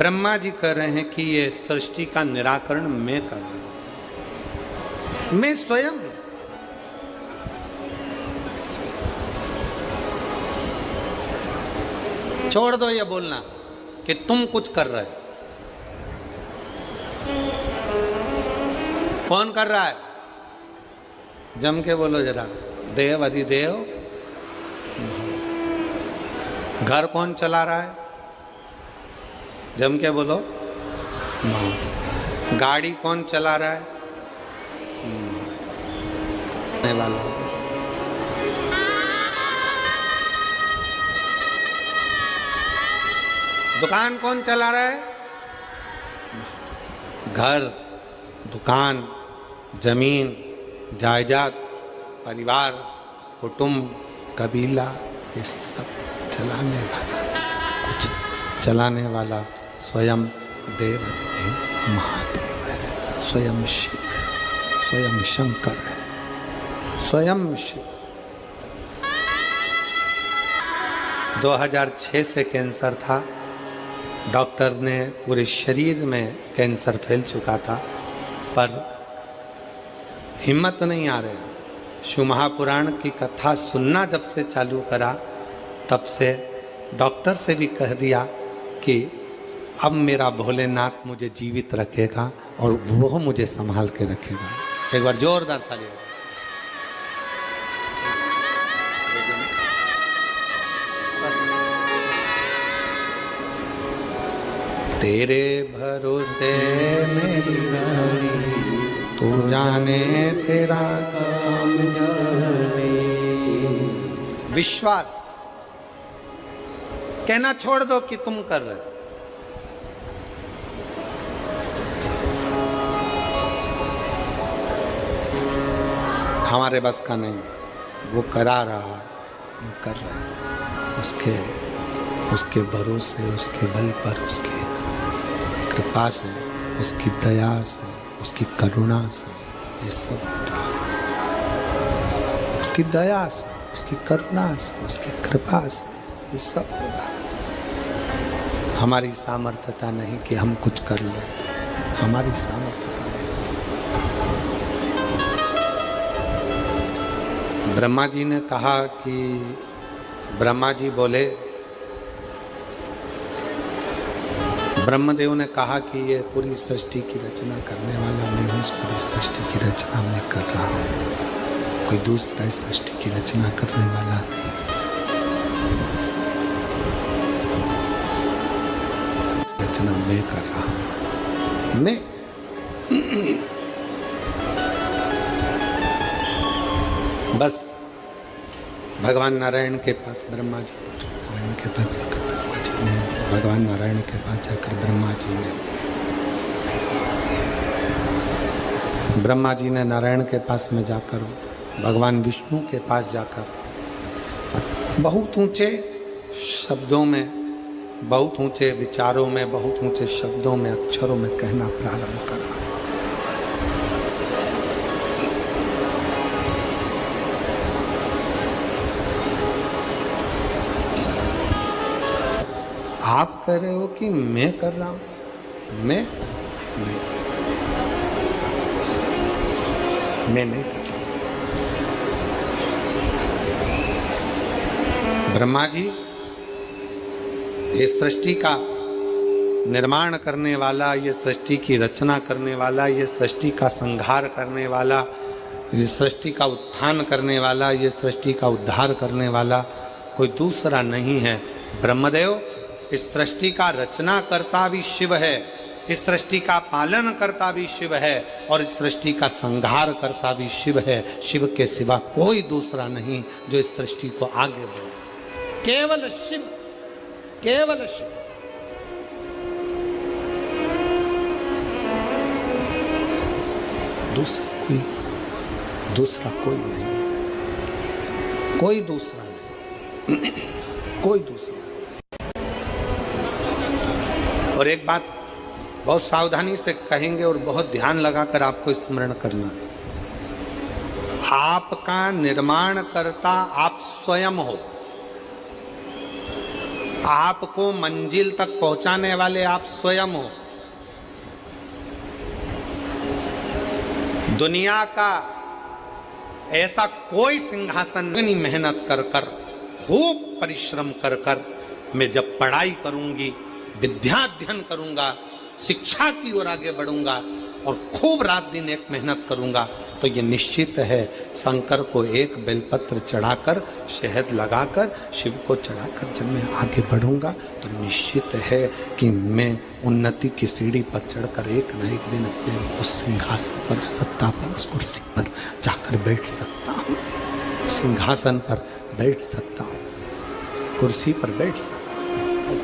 ब्रह्मा जी कह रहे हैं कि ये सृष्टि का निराकरण मैं कर रहा हूं, मैं स्वयं। छोड़ दो ये बोलना कि तुम कुछ कर रहे हो। कौन कर रहा है? जम के बोलो जरा। देव अधिदेव। घर कौन चला रहा है? जम के बोलो। गाड़ी कौन चला रहा है? वाला। दुकान कौन चला रहा है? घर, दुकान, जमीन, जायदाद, परिवार, कुटुंब, कबीला, ये सब चलाने वाला, सब कुछ चलाने वाला स्वयं देव अधिदेव महादेव है, स्वयं शिव है, स्वयं शंकर है, स्वयं शिव। 2006 से कैंसर था। डॉक्टर ने पूरे शरीर में कैंसर फैल चुका था, पर हिम्मत नहीं आ रही। शिव महापुराण की कथा सुनना जब से चालू करा, तब से डॉक्टर से भी कह दिया कि अब मेरा भोलेनाथ मुझे जीवित रखेगा और वो मुझे संभाल के रखेगा। एक बार जोरदार ताली। तेरे भरोसे मेरी गाड़ी, तू जाने तेरा काम जाने। विश्वास कहना छोड़ दो कि तुम कर रहे हो। हमारे बस का नहीं, वो करा रहा है, हम कर रहे हैं। उसके भरोसे, उसके बल पर, उसके कृपा से, उसकी दया से, उसकी करुणा से ये सब हो रहा है। उसकी दया से, उसकी करुणा से, उसकी कृपा से ये सब हो रहा है। हमारी सामर्थ्यता नहीं कि हम कुछ कर लें, हमारी सामर्थ्यता नहीं। ब्रह्मा जी ने कहा कि ब्रह्मा जी बोले, ब्रह्मदेव ने कहा कि ये पूरी सृष्टि की रचना करने वाला मैं हूँ, इस पूरी सृष्टि की रचना मैं कर रहा हूँ, कोई दूसरा इस सृष्टि की रचना करने वाला नहीं। रचना मैं कर रहा हूँ, मैं। बस भगवान नारायण के पास ब्रह्मा जी पहुँच गए। नारायण के पास जाकर ब्रह्मा जी ने, भगवान नारायण के पास जाकर ब्रह्मा जी ने नारायण के पास में जाकर, भगवान विष्णु के पास जाकर बहुत ऊंचे शब्दों में, बहुत ऊंचे विचारों में, बहुत ऊंचे शब्दों में, अक्षरों में कहना प्रारंभ करा। आप कह रहे हो कि मैं कर रहा हूं, मैं नहीं कर रहा हूं। ब्रह्मा जी ये सृष्टि का निर्माण करने वाला, ये सृष्टि की रचना करने वाला, ये सृष्टि का संहार करने वाला, ये सृष्टि का उत्थान करने वाला, ये सृष्टि का उद्धार करने वाला कोई दूसरा नहीं है। ब्रह्मदेव इस सृष्टि का रचना करता भी शिव है, इस सृष्टि का पालन करता भी शिव है, और इस सृष्टि का संहार करता भी शिव है। शिव के सिवा कोई दूसरा नहीं जो इस सृष्टि को आगे बढ़े। केवल शिव, केवल शिव। दूसरा कोई नहीं है, कोई दूसरा नहीं, कोई दूसरा। और एक बात बहुत सावधानी से कहेंगे और बहुत ध्यान लगाकर आपको स्मरण करना, आपका निर्माण करता आप स्वयं हो। आपको मंजिल तक पहुंचाने वाले आप स्वयं हो। दुनिया का ऐसा कोई सिंहासन नहीं, मेहनत कर कर, खूब परिश्रम कर कर, मैं जब पढ़ाई करूंगी, विद्याध्ययन करूंगा, शिक्षा की ओर आगे बढ़ूंगा और खूब रात दिन एक मेहनत करूंगा, तो ये निश्चित है शंकर को एक बेलपत्र चढ़ाकर, शहद लगाकर, शिव को चढ़ाकर जब मैं आगे बढ़ूंगा तो निश्चित है कि मैं उन्नति की सीढ़ी पर चढ़कर एक न एक दिन अपने उस सिंहासन पर, उस सत्ता पर, उस कुर्सी पर जाकर बैठ सकता हूँ। सिंहासन पर बैठ सकता हूँ, कुर्सी पर बैठ सकता हूँ।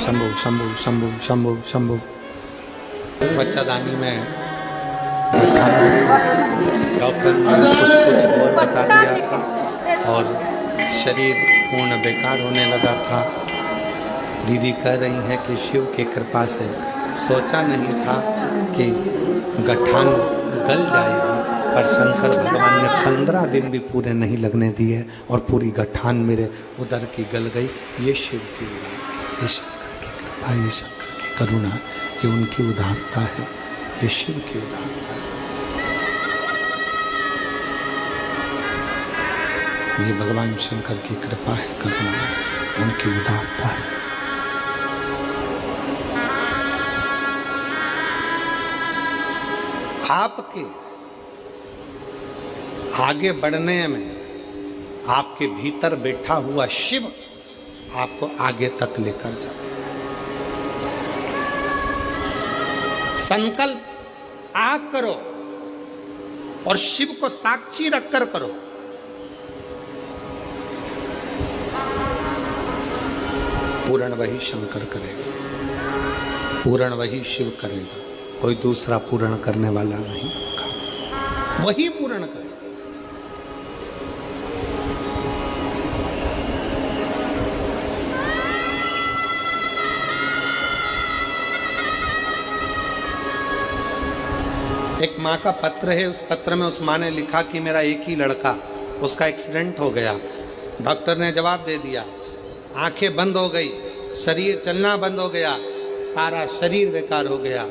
शंभु शंभु शंभु शंभु शंभु। बच्चादानी में डॉक्टर ने कुछ और बता दिया था और शरीर पूर्ण बेकार होने लगा था। दीदी कह रही है कि शिव की कृपा से सोचा नहीं था कि गठान गल जाएगी, पर शंकर भगवान ने 15 दिन भी पूरे नहीं लगने दिए और पूरी गठान मेरे उदर की गल गई। ये शिव की उदारता, ये शंकर की कृपा, ये शंकर की करुणा, ये उनकी उदारता है, ये शिव की उदारता है। ये भगवान शंकर की कृपा है, करुणा है, उनकी उदारता है। आपके आगे बढ़ने में आपके भीतर बैठा हुआ शिव आपको आगे तक लेकर जाता है। संकल्प आप करो और शिव को साक्षी रखकर करो। पूर्ण वही शंकर करेगा, पूर्ण वही शिव करेगा, कोई दूसरा पूर्ण करने वाला नहीं होगा, वही पूर्ण करेगा। एक माँ का पत्र है, उस पत्र में उस माँ ने लिखा कि मेरा एक ही लड़का, उसका एक्सीडेंट हो गया। डॉक्टर ने जवाब दे दिया, आंखें बंद हो गई, शरीर चलना बंद हो गया, सारा शरीर बेकार हो गया।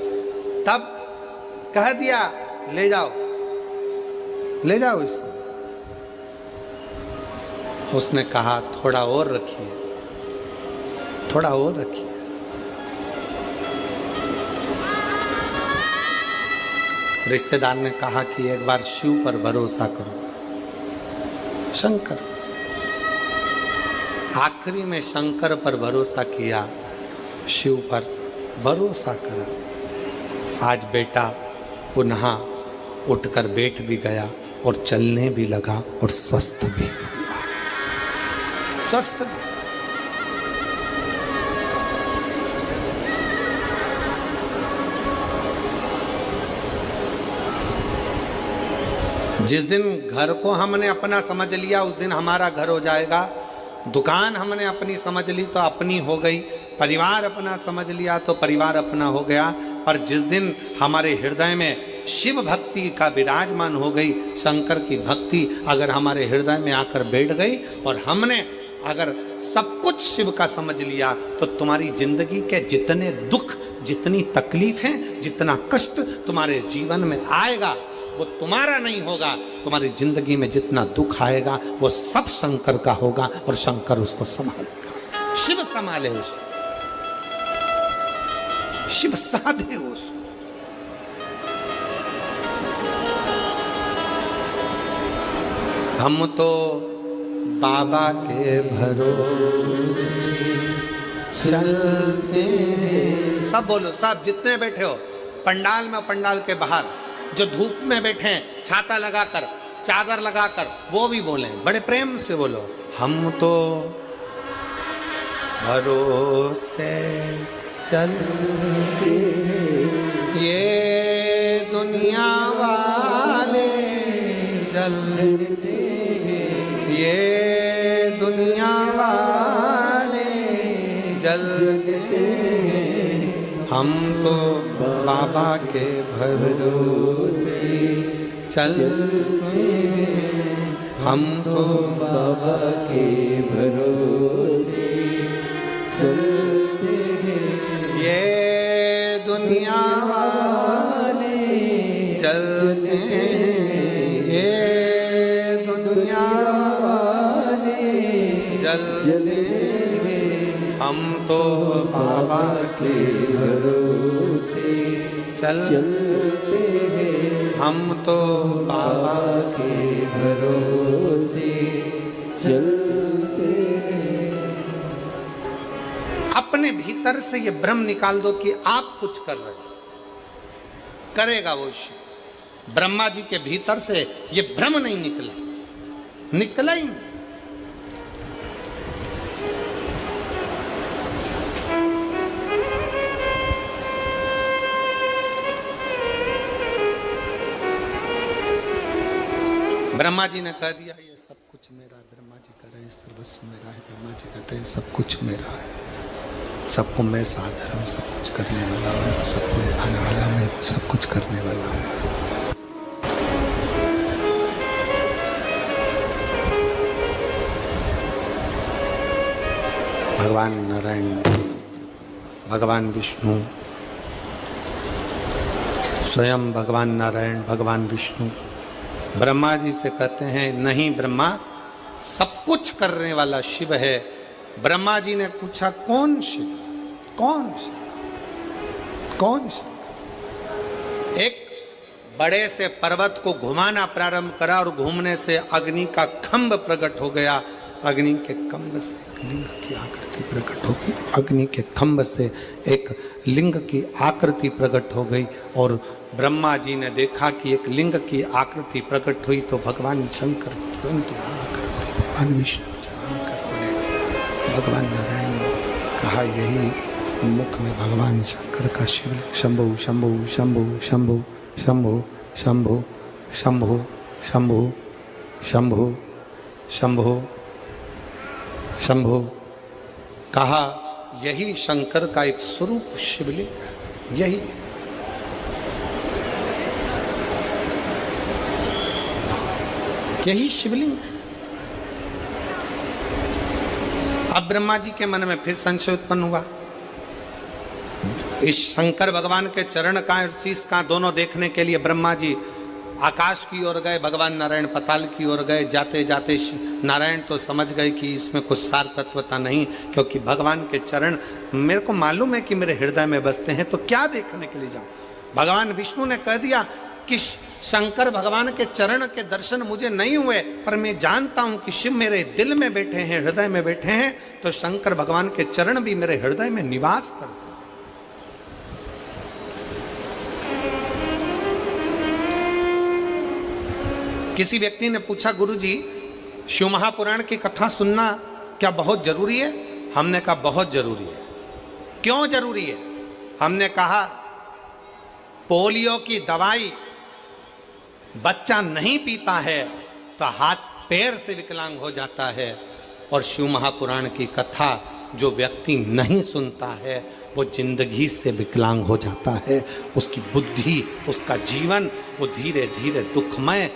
तब कह दिया ले जाओ, ले जाओ इसको। उसने कहा थोड़ा और रखिए, थोड़ा और रखिए। रिश्तेदार ने कहा कि एक बार शिव पर भरोसा करो, शंकर। आखिरी में शंकर पर भरोसा किया, शिव पर भरोसा करा। आज बेटा पुनः उठकर बैठ भी गया और चलने भी लगा और स्वस्थ भी हुआ, स्वस्थ भी। जिस दिन घर को हमने अपना समझ लिया उस दिन हमारा घर हो जाएगा। दुकान हमने अपनी समझ ली तो अपनी हो गई, परिवार अपना समझ लिया तो परिवार अपना हो गया। पर जिस दिन हमारे हृदय में शिव भक्ति का विराजमान हो गई, शंकर की भक्ति अगर हमारे हृदय में आकर बैठ गई और हमने अगर सब कुछ शिव का समझ लिया, तो तुम्हारी जिंदगी के जितने दुख, जितनी तकलीफें, जितना कष्ट तुम्हारे जीवन में आएगा वो तुम्हारा नहीं होगा। तुम्हारी जिंदगी में जितना दुख आएगा वो सब शंकर का होगा और शंकर उसको संभालेगा। शिव संभाले उसको, शिव साधे उसको। हम तो बाबा के भरोसे चलते। सब बोलो, सब जितने बैठे हो पंडाल में, पंडाल के बाहर जो धूप में बैठे हैं, छाता लगाकर, चादर लगाकर, वो भी बोलें, बड़े प्रेम से बोलो, हम तो भरोसे चलते ये दुनिया वाले जलते, ये दुनिया वाले जलते, हम तो बाबा के भरोसे चलते, हम तो बाबा के भरोसे दुनिया वाले चलते हैं, ये दुनिया वाले चलते हैं, हम तो बाबा के भरोसे चलते हैं, हम तो बाबा के भरोसे चलते हैं। अपने भीतर से ये भ्रम निकाल दो कि आप कुछ कर रहे हो, करेगा वो शिव। ब्रह्मा जी के भीतर से ये भ्रम नहीं निकला ही नहीं। ब्रह्मा जी ने कह दिया ये सब कुछ मेरा है। ब्रह्मा जी कह रहे हैं सर्वस्व मेरा है। ब्रह्मा जी कहते हैं सब कुछ मेरा है, सबको मैं साधर हूँ, सब कुछ करने वाला मैं हूँ, सबको निभाने वाला मैं हूँ, सब कुछ करने वाला मैं हूँ। भगवान नारायण, भगवान विष्णु, स्वयं भगवान नारायण, भगवान विष्णु ब्रह्मा जी से कहते हैं नहीं ब्रह्मा, सब कुछ करने वाला शिव है। ब्रह्मा जी ने पूछा कौन शिव, कौन शिव, कौन शिव? एक बड़े से पर्वत को घुमाना प्रारंभ करा और घूमने से अग्नि का खंभ प्रकट हो गया। अग्नि के खंभ से एक लिंग की आकृति प्रकट हो गई। अग्नि के खंभ से एक लिंग की आकृति प्रकट हो गई और ब्रह्मा जी ने देखा कि एक लिंग की आकृति प्रकट हुई तो भगवान शंकर तुरंत वहां आकर बोले, भगवान विष्णु जी वहां आकर बोले, भगवान नारायण ने कहा यही सम्मुख में भगवान शंकर का शिवलिंग। शंभु शंभु शंभु शंभु शंभु शंभु शंभु शंभु शंभु शंभु शंभु कहा यही शंकर का एक स्वरूप शिवलिंग है, यही यही शिवलिंग है। अब ब्रह्मा जी के मन में फिर संशय उत्पन्न हुआ। इस शंकर भगवान के चरण का और शीश का दोनों देखने के लिए ब्रह्मा जी आकाश की ओर गए, भगवान नारायण पाताल की ओर गए। जाते जाते नारायण तो समझ गए कि इसमें कुछ सार तत्वता नहीं, क्योंकि भगवान के चरण मेरे को मालूम है कि मेरे हृदय में बसते हैं, तो क्या देखने के लिए जाऊं। भगवान विष्णु ने कह दिया कि शंकर भगवान के चरण के दर्शन मुझे नहीं हुए, पर मैं जानता हूं कि शिव मेरे दिल में बैठे हैं, हृदय में बैठे हैं, तो शंकर भगवान के चरण भी मेरे हृदय में निवास करते हैं। किसी व्यक्ति ने पूछा गुरुजी शिव महापुराण की कथा सुनना क्या बहुत जरूरी है? हमने कहा बहुत जरूरी है। क्यों जरूरी है? हमने कहा पोलियो की दवाई बच्चा नहीं पीता है तो हाथ पैर से विकलांग हो जाता है, और शिव महापुराण की कथा जो व्यक्ति नहीं सुनता है वो जिंदगी से विकलांग हो जाता है। उसकी बुद्धि, उसका जीवन वो धीरे धीरे दुखमय,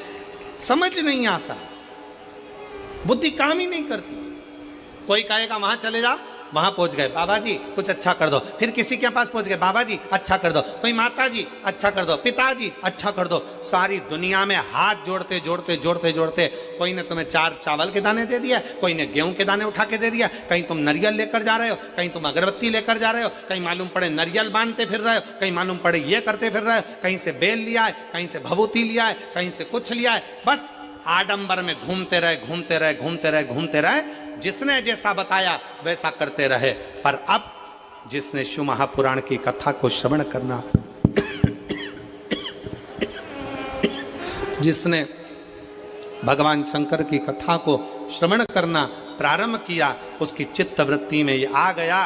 समझ नहीं आता, बुद्धि काम ही नहीं करती। कोई कहेगा वहां चले जा, वहां पहुंच गए, बाबा जी कुछ अच्छा कर दो, फिर किसी के पास पहुंच गए, बाबा जी अच्छा कर दो, कोई माता जी अच्छा कर दो, पिताजी अच्छा कर दो। सारी दुनिया में हाथ जोड़ते जोड़ते जोड़ते जोड़ते कोई ने तुम्हें 4 चावल के दाने दे दिया, कोई ने गेहूं के दाने उठा के दे दिया, कहीं तुम नारियल लेकर जा रहे हो, कहीं तुम अगरबत्ती लेकर जा रहे हो, कहीं मालूम पड़े नारियल बांधते फिर रहे हो, कहीं मालूम पड़े ये करते फिर रहे हो, कहीं से बेल लिया है, कहीं से भभूति लिया है, कहीं से कुछ लिया है। बस आडंबर में घूमते रहे घूमते रहे घूमते रहे घूमते रहे, जिसने जैसा बताया वैसा करते रहे। पर अब जिसने शिव महापुराण की कथा को श्रवण करना, जिसने भगवान शंकर की कथा को श्रवण करना प्रारंभ किया, उसकी चित्त वृत्ति में ये आ गया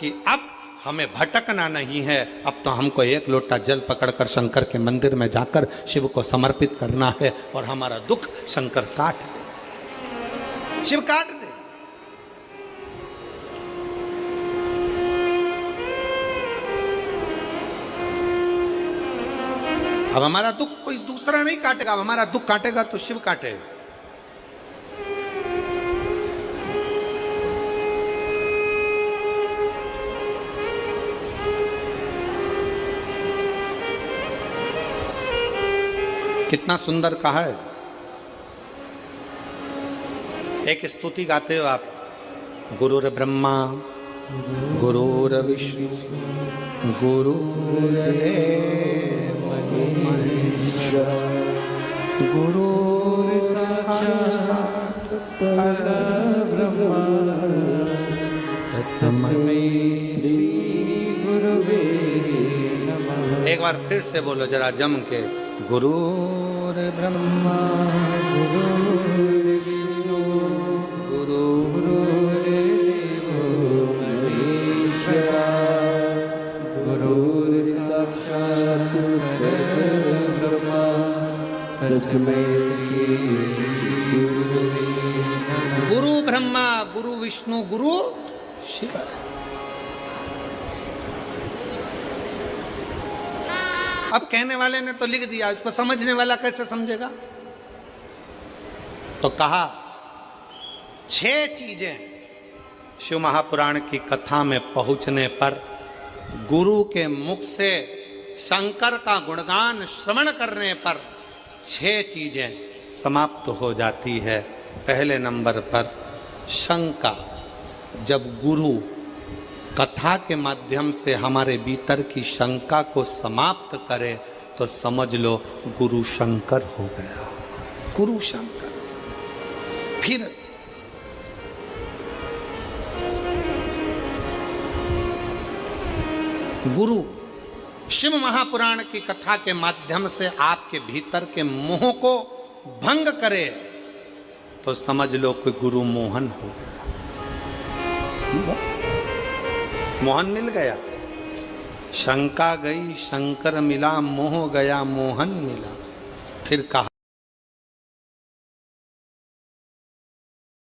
कि अब हमें भटकना नहीं है, अब तो हमको एक लोटा जल पकड़कर शंकर के मंदिर में जाकर शिव को समर्पित करना है, और हमारा दुख शंकर काट दे, शिव काट दे। अब हमारा दुख कोई दूसरा नहीं काटेगा, अब हमारा दुख काटेगा तो शिव काटेगा। कितना सुंदर कहा है। एक स्तुति गाते हो आप, गुरुर ब्रह्मा गुरुर विष्णु गुरुर्देव महेश्वर गुरुर साक्षात् परब्रह्म तस्मै श्री गुरुवे नमः। एक बार फिर से बोलो जरा जम के, गुरुर ब्रह्मा गुरुर्विष्णु गुरुर्देवो महेश्वरा गुरुर्साक्षात् परब्रह्म तस्मै श्री गुरुवे नमः। गुरु ब्रह्मा गुरु विष्णु गुरु शिव। अब कहने वाले ने तो लिख दिया, इसको समझने वाला कैसे समझेगा? तो कहा 6 चीजें शिव महापुराण की कथा में पहुंचने पर गुरु के मुख से शंकर का गुणगान श्रवण करने पर 6 चीजें समाप्त हो जाती है। पहले नंबर पर शंका। जब गुरु कथा के माध्यम से हमारे भीतर की शंका को समाप्त करे तो समझ लो गुरु शंकर हो गया, गुरु शंकर। फिर गुरु शिव महापुराण की कथा के माध्यम से आपके भीतर के मोह को भंग करे तो समझ लो कि गुरु मोहन हो गया। मोहन मिल गया, शंका गई शंकर मिला, मोह गया मोहन मिला। फिर कहा